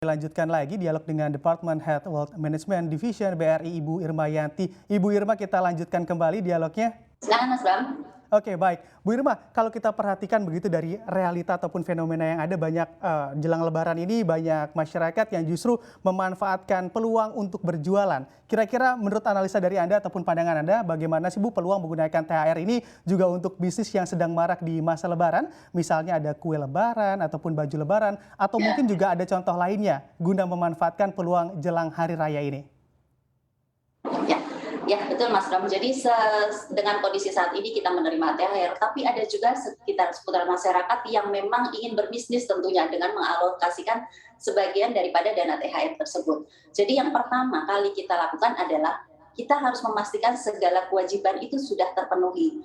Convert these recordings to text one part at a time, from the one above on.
Lanjutkan lagi dialog dengan Department Head Wealth Management Division BRI Ibu Irma Yanti. Ibu Irma, kita lanjutkan kembali dialognya. Silakan Mas Bram. Oke, baik. Bu Irma, kalau kita perhatikan begitu dari realita ataupun fenomena yang ada banyak jelang Lebaran ini banyak masyarakat yang justru memanfaatkan peluang untuk berjualan. Kira-kira menurut analisa dari Anda ataupun pandangan Anda, bagaimana sih Bu peluang menggunakan THR ini juga untuk bisnis yang sedang marak di masa Lebaran? Misalnya ada kue Lebaran ataupun baju Lebaran, atau mungkin juga ada contoh lainnya guna memanfaatkan peluang jelang Hari Raya ini. Ya, betul Mas Bram. Jadi dengan kondisi saat ini kita menerima THR, tapi ada juga seputar masyarakat yang memang ingin berbisnis tentunya dengan mengalokasikan sebagian daripada dana THR tersebut. Jadi yang pertama kali kita lakukan adalah kita harus memastikan segala kewajiban itu sudah terpenuhi.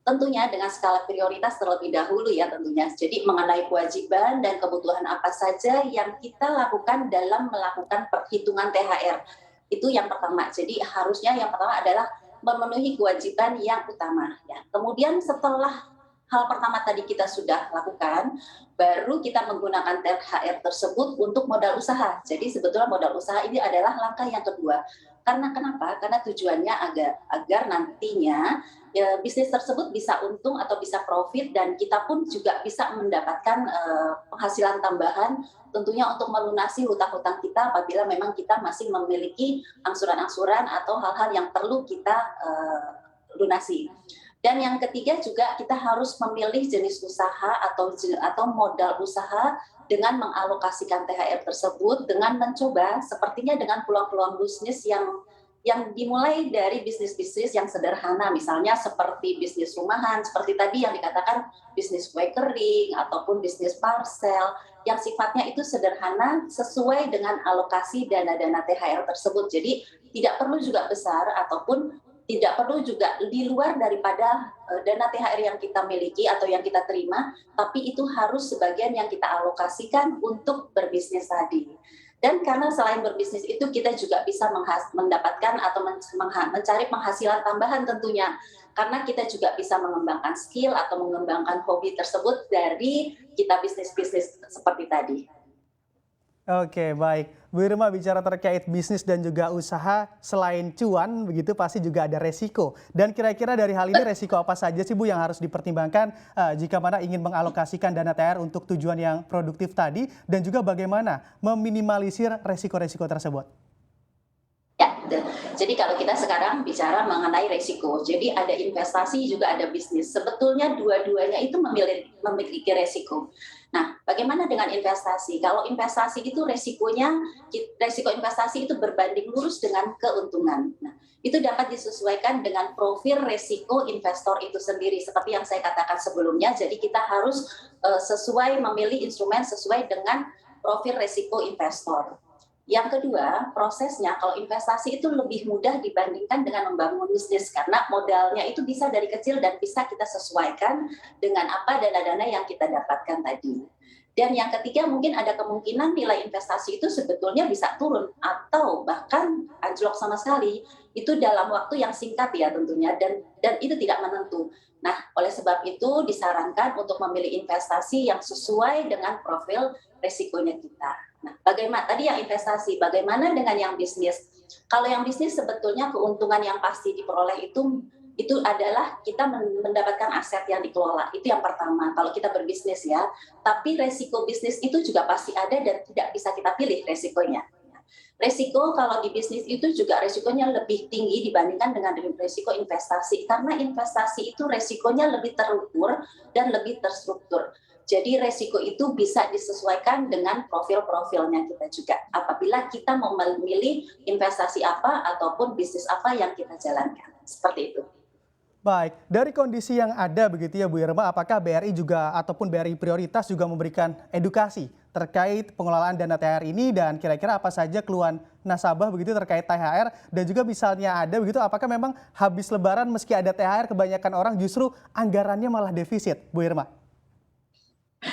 Tentunya dengan skala prioritas terlebih dahulu ya tentunya. Jadi mengenai kewajiban dan kebutuhan apa saja yang kita lakukan dalam melakukan perhitungan THR. Itu yang pertama. Jadi harusnya yang pertama adalah memenuhi kewajiban yang utama. Ya. Kemudian setelah hal pertama tadi kita sudah lakukan, baru kita menggunakan THR tersebut untuk modal usaha. Jadi sebetulnya modal usaha ini adalah langkah yang kedua. Karena kenapa? Karena tujuannya agar nantinya bisnis tersebut bisa untung atau bisa profit dan kita pun juga bisa mendapatkan penghasilan tambahan tentunya untuk melunasi hutang-hutang kita apabila memang kita masih memiliki angsuran-angsuran atau hal-hal yang perlu kita lunasi. Dan yang ketiga juga kita harus memilih jenis usaha atau modal usaha dengan mengalokasikan THR tersebut dengan mencoba sepertinya dengan peluang-peluang bisnis yang dimulai dari bisnis-bisnis yang sederhana, misalnya seperti bisnis rumahan, seperti tadi yang dikatakan bisnis kue kering ataupun bisnis parcel yang sifatnya itu sederhana sesuai dengan alokasi dana-dana THR tersebut. Jadi tidak perlu juga besar ataupun tidak perlu juga di luar daripada dana THR yang kita miliki atau yang kita terima, tapi itu harus sebagian yang kita alokasikan untuk berbisnis tadi. Dan karena selain berbisnis itu kita juga bisa mendapatkan atau mencari penghasilan tambahan tentunya. Karena kita juga bisa mengembangkan skill atau mengembangkan hobi tersebut dari kita bisnis-bisnis seperti tadi. Oke, baik. Bu Irma, bicara terkait bisnis dan juga usaha, selain cuan, begitu pasti juga ada resiko. Dan kira-kira dari hal ini resiko apa saja sih Bu yang harus dipertimbangkan jika mana ingin mengalokasikan dana THR untuk tujuan yang produktif tadi, dan juga bagaimana meminimalisir resiko-resiko tersebut? Ya, betul. Jadi kalau kita sekarang bicara mengenai resiko, jadi ada investasi juga ada bisnis. Sebetulnya dua-duanya itu memiliki resiko. Nah, bagaimana dengan investasi? Kalau investasi itu resiko investasi itu berbanding lurus dengan keuntungan. Nah, itu dapat disesuaikan dengan profil resiko investor itu sendiri. Seperti yang saya katakan sebelumnya, jadi kita harus sesuai memilih instrumen sesuai dengan profil resiko investor. Yang kedua, prosesnya kalau investasi itu lebih mudah dibandingkan dengan membangun bisnis karena modalnya itu bisa dari kecil dan bisa kita sesuaikan dengan apa dana-dana yang kita dapatkan tadi. Dan yang ketiga mungkin ada kemungkinan nilai investasi itu sebetulnya bisa turun atau bahkan anjlok sama sekali. Itu dalam waktu yang singkat ya tentunya dan itu tidak menentu. Nah, oleh sebab itu disarankan untuk memilih investasi yang sesuai dengan profil resikonya kita. Nah, bagaimana tadi yang investasi, bagaimana dengan yang bisnis? Kalau yang bisnis sebetulnya keuntungan yang pasti diperoleh itu adalah kita mendapatkan aset yang dikelola. Itu yang pertama kalau kita berbisnis ya. Tapi resiko bisnis itu juga pasti ada dan tidak bisa kita pilih resikonya. Resiko kalau di bisnis itu juga resikonya lebih tinggi dibandingkan dengan resiko investasi. Karena investasi itu resikonya lebih terukur dan lebih terstruktur. Jadi resiko itu bisa disesuaikan dengan profil-profilnya kita juga. Apabila kita mau memilih investasi apa ataupun bisnis apa yang kita jalankan. Seperti itu. Baik, dari kondisi yang ada begitu ya Bu Irma, apakah BRI juga ataupun BRI Prioritas juga memberikan edukasi terkait pengelolaan dana THR ini dan kira-kira apa saja keluhan nasabah begitu terkait THR dan juga misalnya ada begitu apakah memang habis Lebaran meski ada THR kebanyakan orang justru anggarannya malah defisit Bu Irma?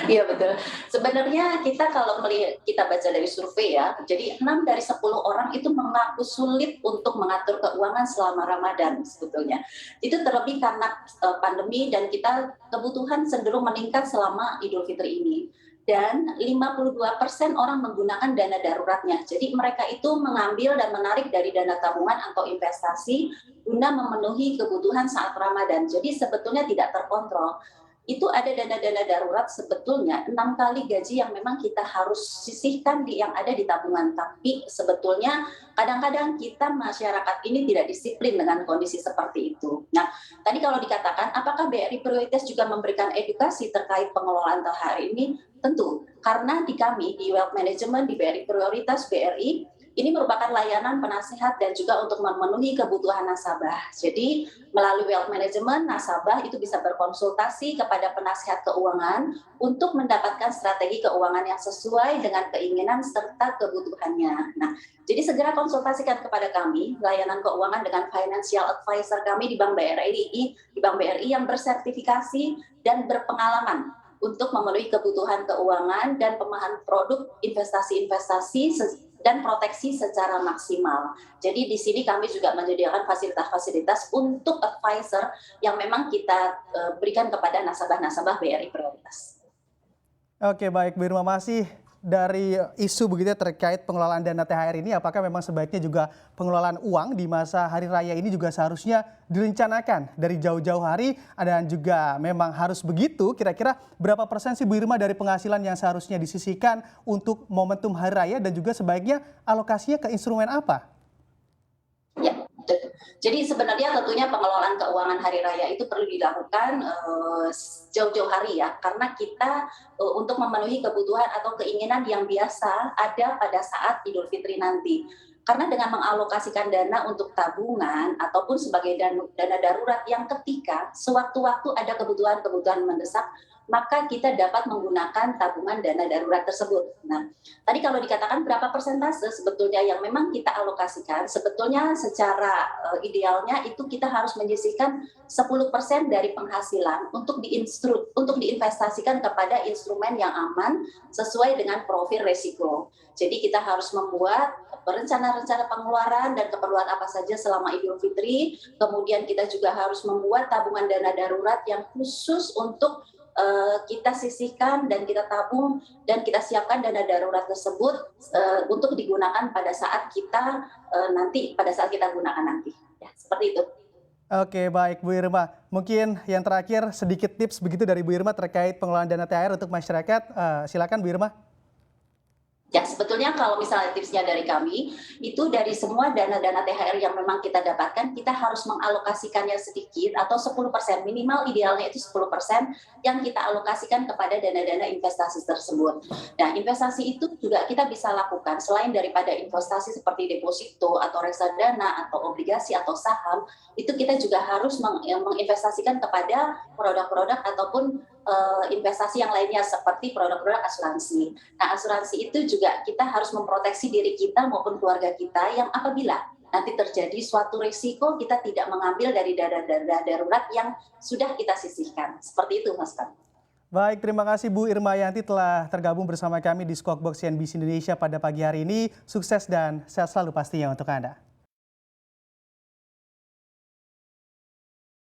Iya betul. Sebenarnya kalau kita baca dari survei ya, jadi 6 dari 10 orang itu mengaku sulit untuk mengatur keuangan selama Ramadan sebetulnya. Itu terlebih karena pandemi dan kita kebutuhan cenderung meningkat selama Idul Fitri ini. dan 52% orang menggunakan dana daruratnya. Jadi mereka itu mengambil dan menarik dari dana tabungan atau investasi guna memenuhi kebutuhan saat Ramadan. Jadi sebetulnya tidak terkontrol. Itu ada dana-dana darurat sebetulnya 6 kali gaji yang memang kita harus sisihkan yang ada di tabungan. Tapi sebetulnya kadang-kadang kita masyarakat ini tidak disiplin dengan kondisi seperti itu. Nah, tadi kalau dikatakan apakah BRI Prioritas juga memberikan edukasi terkait pengelolaan THR ini? Tentu, karena di kami, di Wealth Management, di BRI Prioritas, BRI, ini merupakan layanan penasehat dan juga untuk memenuhi kebutuhan nasabah. Jadi melalui wealth management, nasabah itu bisa berkonsultasi kepada penasehat keuangan untuk mendapatkan strategi keuangan yang sesuai dengan keinginan serta kebutuhannya. Nah, jadi segera konsultasikan kepada kami, layanan keuangan dengan financial advisor kami di Bank BRI yang bersertifikasi dan berpengalaman untuk memenuhi kebutuhan keuangan dan pemahaman produk investasi-investasi dan proteksi secara maksimal. Jadi di sini kami juga menyediakan fasilitas-fasilitas untuk advisor yang memang kita berikan kepada nasabah-nasabah BRI Prioritas. Oke, baik Bu Irma, masih dari isu begitu terkait pengelolaan dana THR ini, apakah memang sebaiknya juga pengelolaan uang di masa hari raya ini juga seharusnya direncanakan dari jauh-jauh hari dan juga memang harus begitu? Kira-kira berapa persen sih Bu Irma dari penghasilan yang seharusnya disisihkan untuk momentum hari raya dan juga sebaiknya alokasinya ke instrumen apa? Ya, betul. Jadi sebenarnya tentunya pengelolaan keuangan hari raya itu perlu dilakukan jauh-jauh hari ya, karena kita untuk memenuhi kebutuhan atau keinginan yang biasa ada pada saat Idul Fitri nanti. Karena dengan mengalokasikan dana untuk tabungan ataupun sebagai dana darurat yang ketika sewaktu-waktu ada kebutuhan-kebutuhan mendesak, maka kita dapat menggunakan tabungan dana darurat tersebut. Nah, tadi kalau dikatakan berapa persentase sebetulnya yang memang kita alokasikan, sebetulnya secara idealnya itu kita harus menyisihkan 10% dari penghasilan untuk diinvestasikan kepada instrumen yang aman sesuai dengan profil risiko. Jadi kita harus membuat rencana-rencana pengeluaran dan keperluan apa saja selama Idul Fitri. Kemudian kita juga harus membuat tabungan dana darurat yang khusus untuk kita sisihkan dan kita tabung dan kita siapkan dana darurat tersebut untuk digunakan pada saat kita gunakan nanti. Ya, seperti itu. Oke, baik Bu Irma. Mungkin yang terakhir sedikit tips begitu dari Bu Irma terkait pengelolaan dana THR untuk masyarakat. Silakan Bu Irma. Ya, sebetulnya kalau misalnya tipsnya dari kami, itu dari semua dana-dana THR yang memang kita dapatkan, kita harus mengalokasikannya sedikit atau 10%, minimal idealnya itu 10% yang kita alokasikan kepada dana-dana investasi tersebut. Nah, investasi itu juga kita bisa lakukan selain daripada investasi seperti deposito atau reksadana atau obligasi atau saham, itu kita juga harus menginvestasikan kepada produk-produk ataupun investasi yang lainnya seperti produk-produk asuransi. Nah, asuransi itu juga kita harus memproteksi diri kita maupun keluarga kita yang apabila nanti terjadi suatu risiko kita tidak mengambil dari dana darurat yang sudah kita sisihkan. Seperti itu, Mas Pan. Baik, terima kasih Bu Irma Yanti telah tergabung bersama kami di Squawk Box CNBC Indonesia pada pagi hari ini. Sukses dan sehat selalu pastinya untuk Anda.